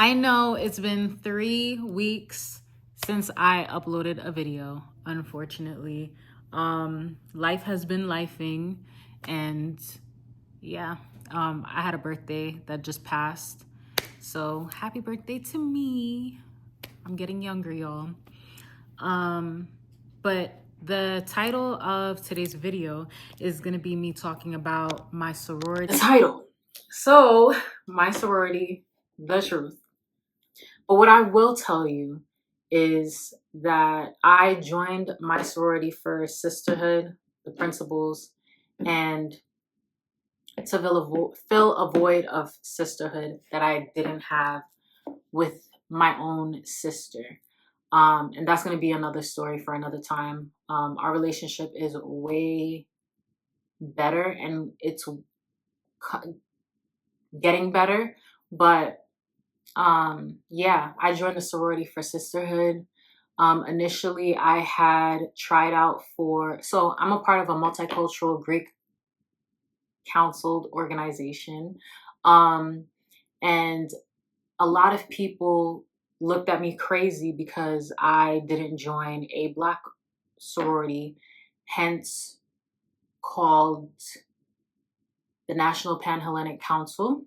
I know it's been 3 weeks since I uploaded a video, unfortunately. Life has been lifing, and yeah, I had a birthday that just passed. So happy birthday to me. I'm getting younger, y'all. But the title of today's video is going to be me talking about my sorority. The title. So, my sorority, the truth. But what I will tell you is that I joined my sorority for sisterhood, the principles, and to fill a void of sisterhood that I didn't have with my own sister. And that's going to be another story for another time. Our relationship is way better and it's getting better. But yeah, I joined the sorority for sisterhood. Initially, I had tried out so I'm a part of a multicultural Greek counseled organization. And a lot of people looked at me crazy because I didn't join a Black sorority, hence called the National Pan-Hellenic Council.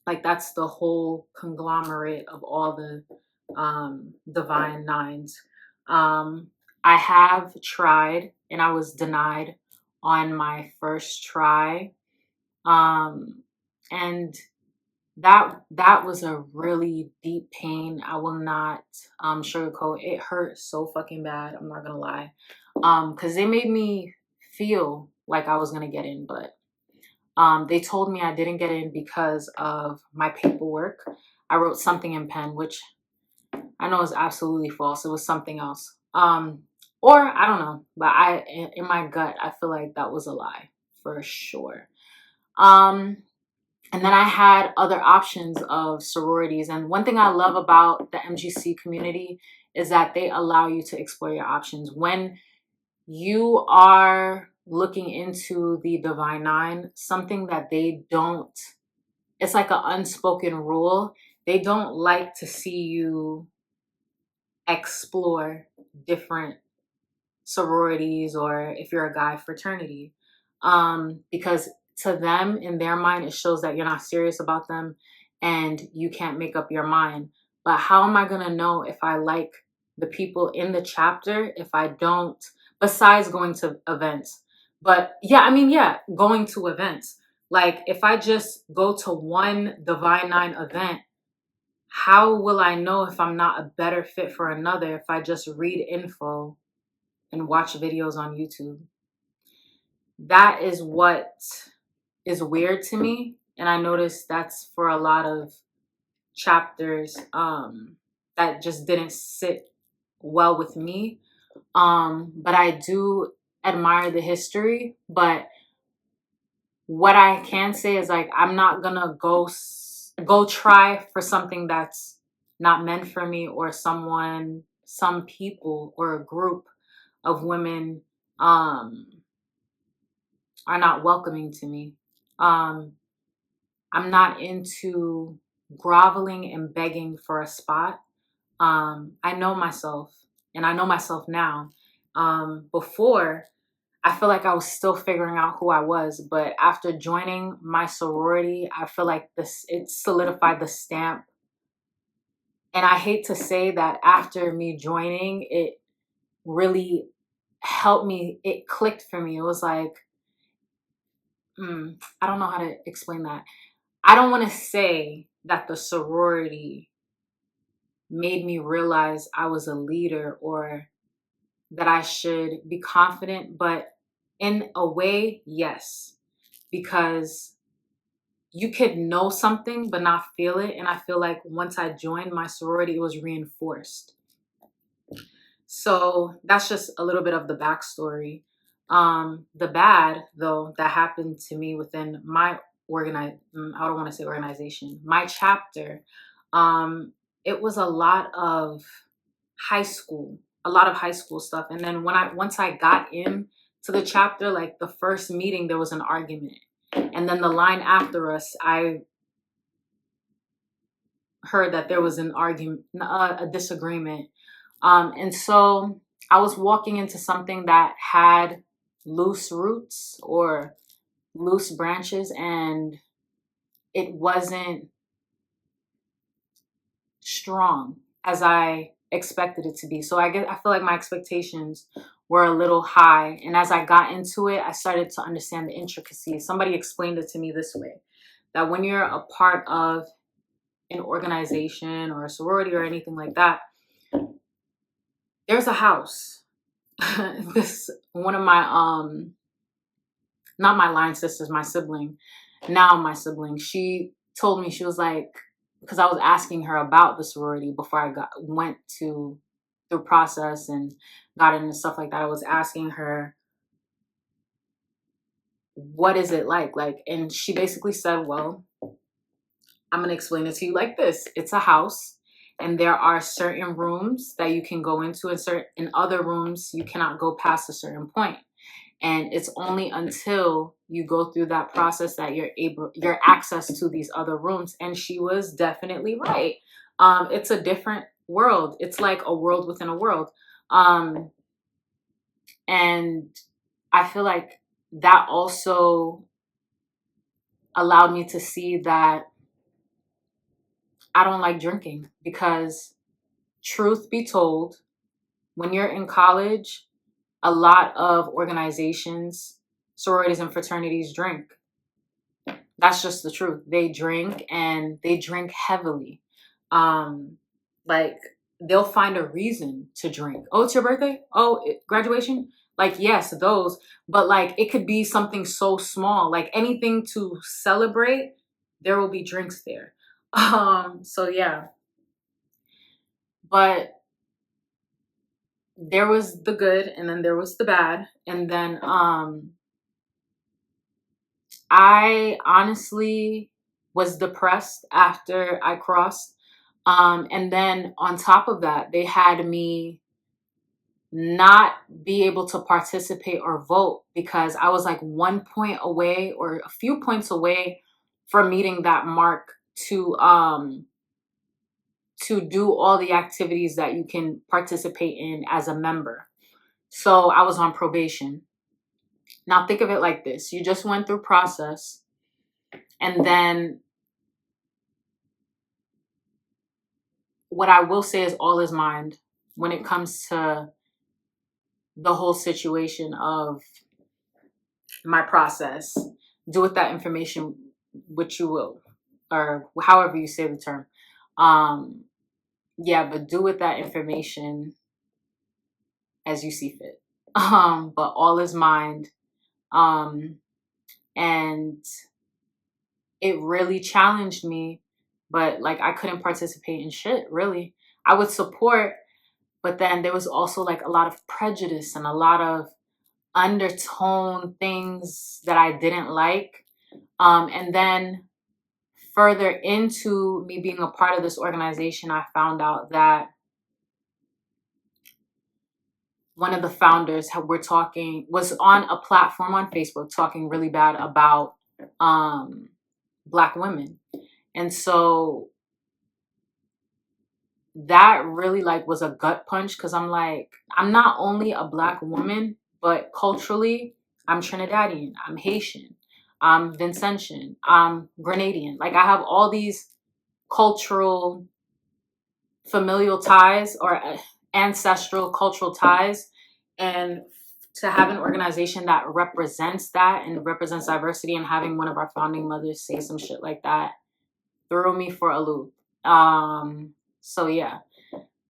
Like, that's the whole conglomerate of all the divine nines. I have tried and I was denied on my first try. And that was a really deep pain. I will not sugarcoat. It hurt so fucking bad. I'm not gonna lie. Because they made me feel like I was gonna get in, but they told me I didn't get in because of my paperwork. I wrote something in pen, which I know is absolutely false. It was something else. Or I don't know, but in my gut, I feel like that was a lie for sure. And then I had other options of sororities. And one thing I love about the MGC community is that they allow you to explore your options. When you are looking into the Divine Nine, something that they don't, it's like an unspoken rule. They don't like to see you explore different sororities, or if you're a guy, fraternity. Because to them, in their mind, it shows that you're not serious about them and you can't make up your mind. But how am I going to know if I like the people in the chapter if I don't, besides going to events? But yeah, going to events. Like, if I just go to one Divine Nine event, how will I know if I'm not a better fit for another if I just read info and watch videos on YouTube? That is what is weird to me. And I noticed that's for a lot of chapters that just didn't sit well with me. But I do admire the history. But what I can say is, like, I'm not gonna go try for something that's not meant for me, or some people or a group of women are not welcoming to me. I'm not into groveling and begging for a spot. I know myself, and I know myself now. Before, I feel like I was still figuring out who I was, but after joining my sorority, I feel like it solidified the stamp. And I hate to say that after me joining, it really helped me. It clicked for me. It was like, I don't know how to explain that. I don't want to say that the sorority made me realize I was a leader or that I should be confident, but in a way, yes, because you could know something but not feel it. And I feel like once I joined my sorority, it was reinforced. So that's just a little bit of the backstory. The bad, though, that happened to me within my I don't want to say organization, my chapter, it was a lot of high school, stuff. And then once I got in to the chapter, like the first meeting, there was an argument. And then the line after us, I heard that there was an argument, a disagreement. And so I was walking into something that had loose roots or loose branches, and it wasn't strong as I expected it to be. So I feel like my expectations were a little high. And as I got into it, I started to understand the intricacies. Somebody explained it to me this way, that when you're a part of an organization or a sorority or anything like that, there's a house. This one of my not my line sisters, my sibling, now my sibling, she told me, she was like, because I was asking her about the sorority before I went to through process and got into stuff like that. I was asking her, what is it like? And she basically said, well, I'm going to explain it to you like this. It's a house, and there are certain rooms that you can go into, and in other rooms you cannot go past a certain point. And it's only until you go through that process that you're access to these other rooms. And she was definitely right. It's a different world. It's like a world within a world. And I feel like that also allowed me to see that I don't like drinking, because truth be told, when you're in college, a lot of organizations, sororities and fraternities drink. That's just the truth. They drink, and they drink heavily. Like, they'll find a reason to drink. Oh, it's your birthday? Oh, graduation? Like, yes, those. But like, it could be something so small, like anything to celebrate, there will be drinks there. So yeah. But there was the good, and then there was the bad. And then I honestly was depressed after I crossed. And then on top of that, they had me not be able to participate or vote, because I was like 1 point away or a few points away from meeting that mark to do all the activities that you can participate in as a member. So I was on probation. Now think of it like this. You just went through process, and then what I will say is all is mind when it comes to the whole situation of my process. Do with that information what you will, or however you say the term. Yeah, but do with that information as you see fit. But all is mind. And it really challenged me, but like I couldn't participate in shit, really. I would support, but then there was also like a lot of prejudice and a lot of undertone things that I didn't like. And then further into me being a part of this organization, I found out that one of the founders was on a platform on Facebook talking really bad about Black women. And so that really like was a gut punch, because I'm like, I'm not only a Black woman, but culturally I'm Trinidadian, I'm Haitian, I'm Vincentian, I'm Grenadian. Like, I have all these cultural familial ties, or ancestral cultural ties. And to have an organization that represents that and represents diversity, and having one of our founding mothers say some shit like that threw me for a loop. So yeah,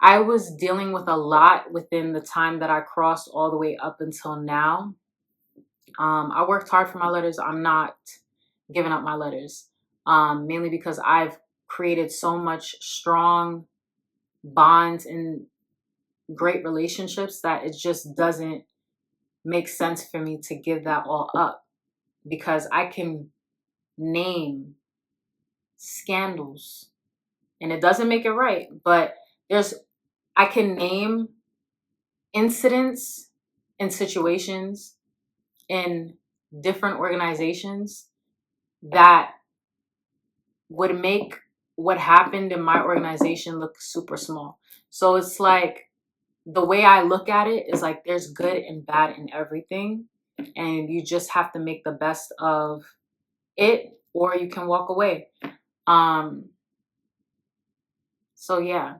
I was dealing with a lot within the time that I crossed all the way up until now. I worked hard for my letters. I'm not giving up my letters, mainly because I've created so much strong bonds and great relationships that it just doesn't make sense for me to give that all up, because I can name scandals, and it doesn't make it right, but I can name incidents and situations in different organizations that would make what happened in my organization looked super small. So it's like, the way I look at it is like there's good and bad in everything. And you just have to make the best of it, or you can walk away. Um, so yeah,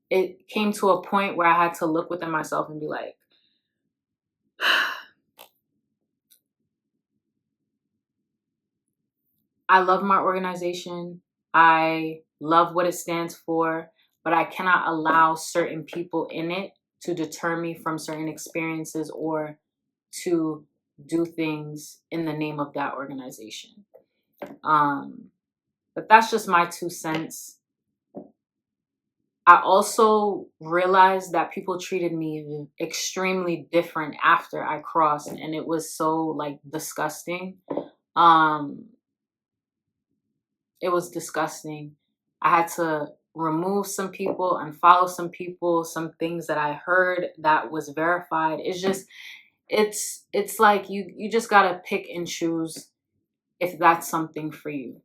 it came to a point where I had to look within myself and be like, I love my organization. I love what it stands for, but I cannot allow certain people in it to deter me from certain experiences or to do things in the name of that organization. Um, but that's just my 2 cents. I also realized that people treated me extremely different after I crossed, and it was so like disgusting. Um, it was disgusting. I had to remove some people, unfollow some people, some things that I heard that was verified. It's just, it's like you just gotta pick and choose if that's something for you.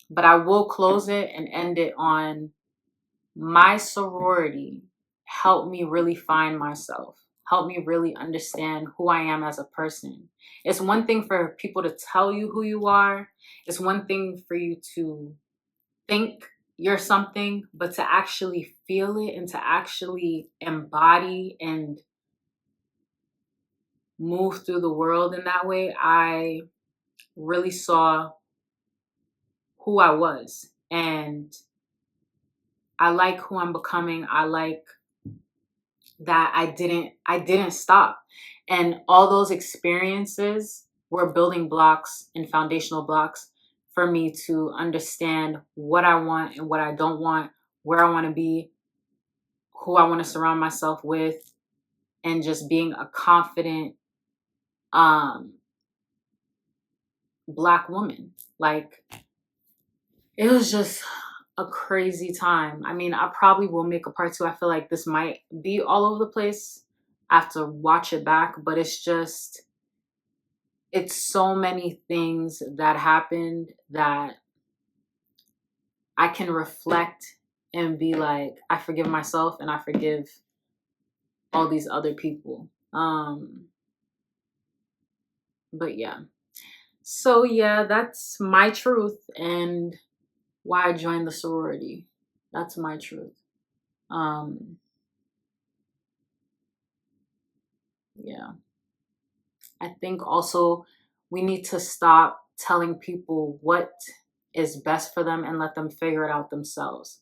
But I will close it and end it on: my sorority helped me really find myself, helped me really understand who I am as a person. It's one thing for people to tell you who you are, it's one thing for you to think you're something, but to actually feel it and to actually embody and move through the world in that way, I really saw who I was. And I like who I'm becoming. I like that I didn't stop. And all those experiences were building blocks and foundational blocks for me to understand what I want and what I don't want, where I want to be, who I want to surround myself with, and just being a confident um black woman. Like, it was just a crazy time. I mean, I probably will make a part 2. I feel like this might be all over the place. I have to watch it back, but it's so many things that happened that I can reflect and be like, I forgive myself and I forgive all these other people. But yeah. So yeah, that's my truth and why I joined the sorority. That's my truth. Um, yeah. I think also we need to stop telling people what is best for them and let them figure it out themselves.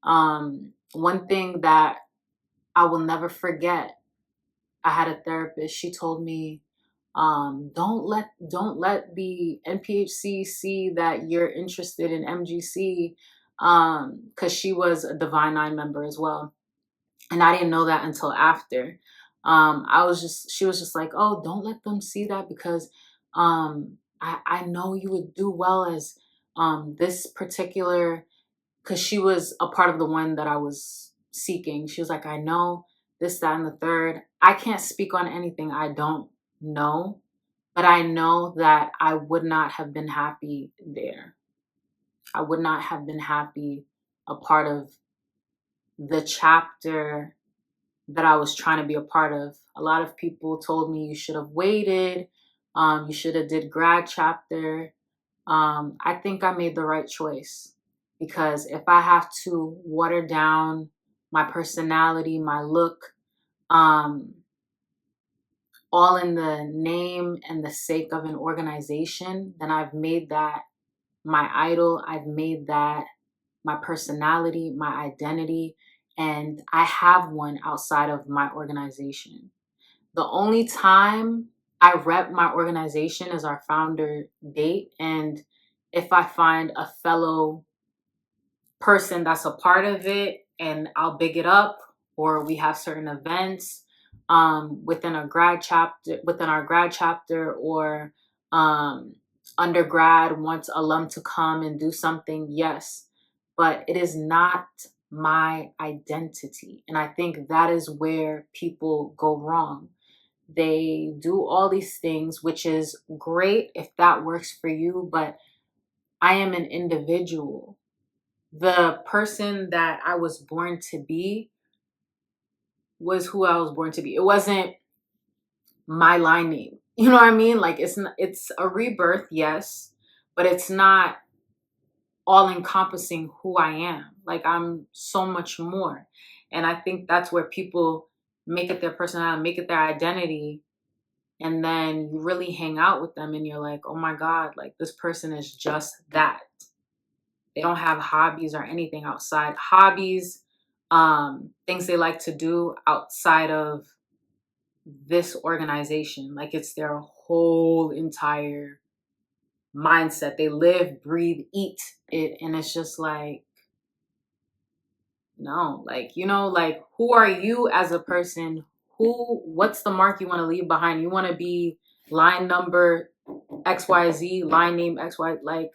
One thing that I will never forget, I had a therapist. She told me, don't let the NPHC see that you're interested in MGC, because she was a Divine Nine member as well, and I didn't know that until after. She was just like, oh, don't let them see that because I know you would do well as this particular, because she was a part of the one that I was seeking. She was like, I know this, that, and the third. I can't speak on anything I don't know, but I know that I would not have been happy there. I would not have been happy a part of the chapter that I was trying to be a part of. A lot of people told me you should have waited. You should have did grad chapter. I think I made the right choice, because if I have to water down my personality, my look, um, all in the name and the sake of an organization, then I've made that my idol. I've made that my personality, my identity, and I have one outside of my organization. The only time I rep my organization is our founder date. And if I find a fellow person that's a part of it, and I'll big it up, or we have certain events within our grad chapter, or undergrad wants alum to come and do something, yes, but it is not my identity. And I think that is where people go wrong. They do all these things, which is great if that works for you, but I am an individual. The person that I was born to be was who I was born to be. It wasn't my line name. You know what I mean? Like it's a rebirth, yes, but it's not all encompassing who I am. Like I'm so much more. And I think that's where people make it their personality, make it their identity. And then you really hang out with them and you're like, oh my God, like this person is just that. They don't have hobbies or anything outside. Hobbies, things they like to do outside of this organization. Like it's their whole entire mindset. They live, breathe, eat it. And it's just like, no, like, like who are you as a person? What's the mark you want to leave behind? You want to be line number XYZ, line name XY, like,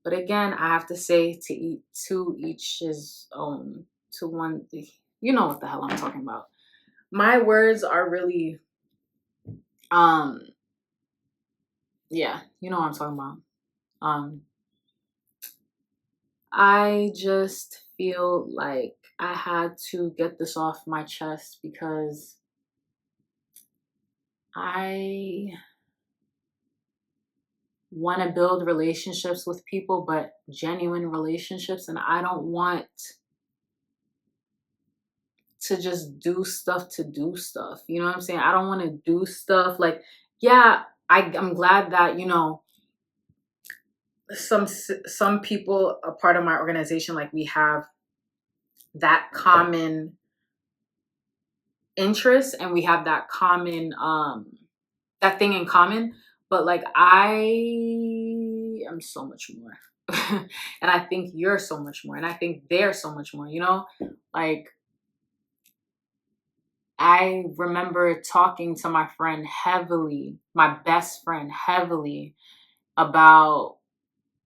but again, I have to say to each his own, to one, you know what the hell I'm talking about. My words are really, yeah, you know what I'm talking about. I just feel like I had to get this off my chest because I want to build relationships with people, but genuine relationships. And I don't want to just do stuff to do stuff. You know what I'm saying? I don't want to do stuff like, yeah, I'm glad that, some people, a part of my organization, like we have that common interest and we have that common, that thing in common. But like, I am so much more. And I think you're so much more. And I think they're so much more, like, I remember talking to my friend heavily, my best friend heavily, about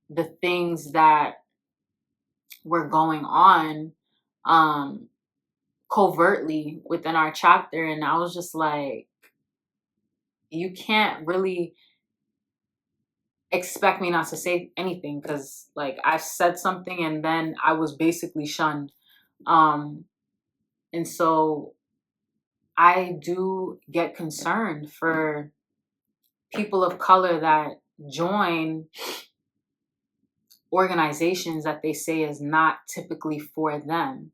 the things that were going on covertly within our chapter. And I was just like, you can't really expect me not to say anything because like I said something and then I was basically shunned. And so I do get concerned for people of color that join organizations that they say is not typically for them.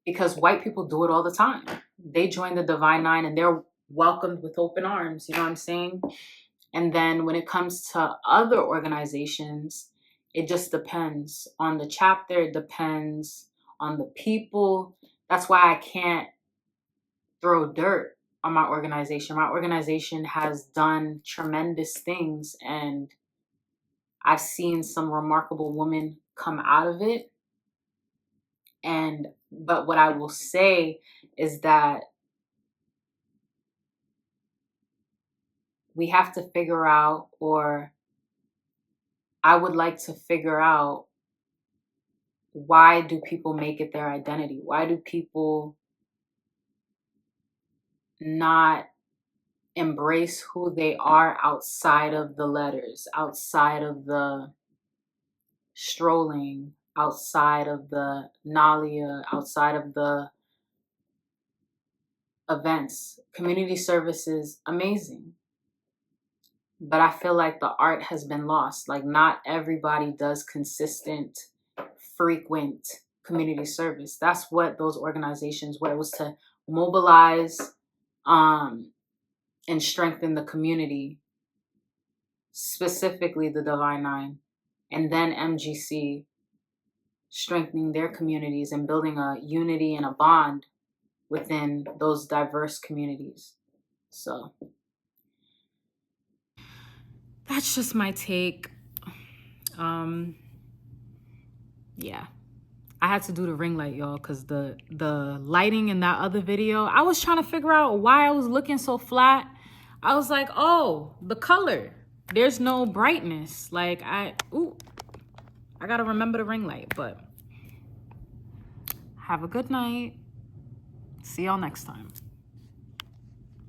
Because white people do it all the time. They join the Divine Nine and they're welcomed with open arms. You know what I'm saying? And then when it comes to other organizations, it just depends on the chapter. It depends on the people. That's why I can't throw dirt on my organization. My organization has done tremendous things and I've seen some remarkable women come out of it. But what I will say is that we have to figure out, or I would like to figure out, why do people make it their identity? Why do people not embrace who they are outside of the letters, outside of the strolling, outside of the Nalia, outside of the events? Community service is amazing. But I feel like the art has been lost. Like not everybody does consistent, frequent community service. That's what those organizations were. It was to mobilize and strengthen the community, specifically the Divine Nine, and then MGC strengthening their communities and building a unity and a bond within those diverse communities. So that's just my take. Yeah. I had to do the ring light, y'all, because the lighting in that other video, I was trying to figure out why I was looking so flat. I was like, oh, the color. There's no brightness. Like, I got to remember the ring light. But have a good night. See y'all next time.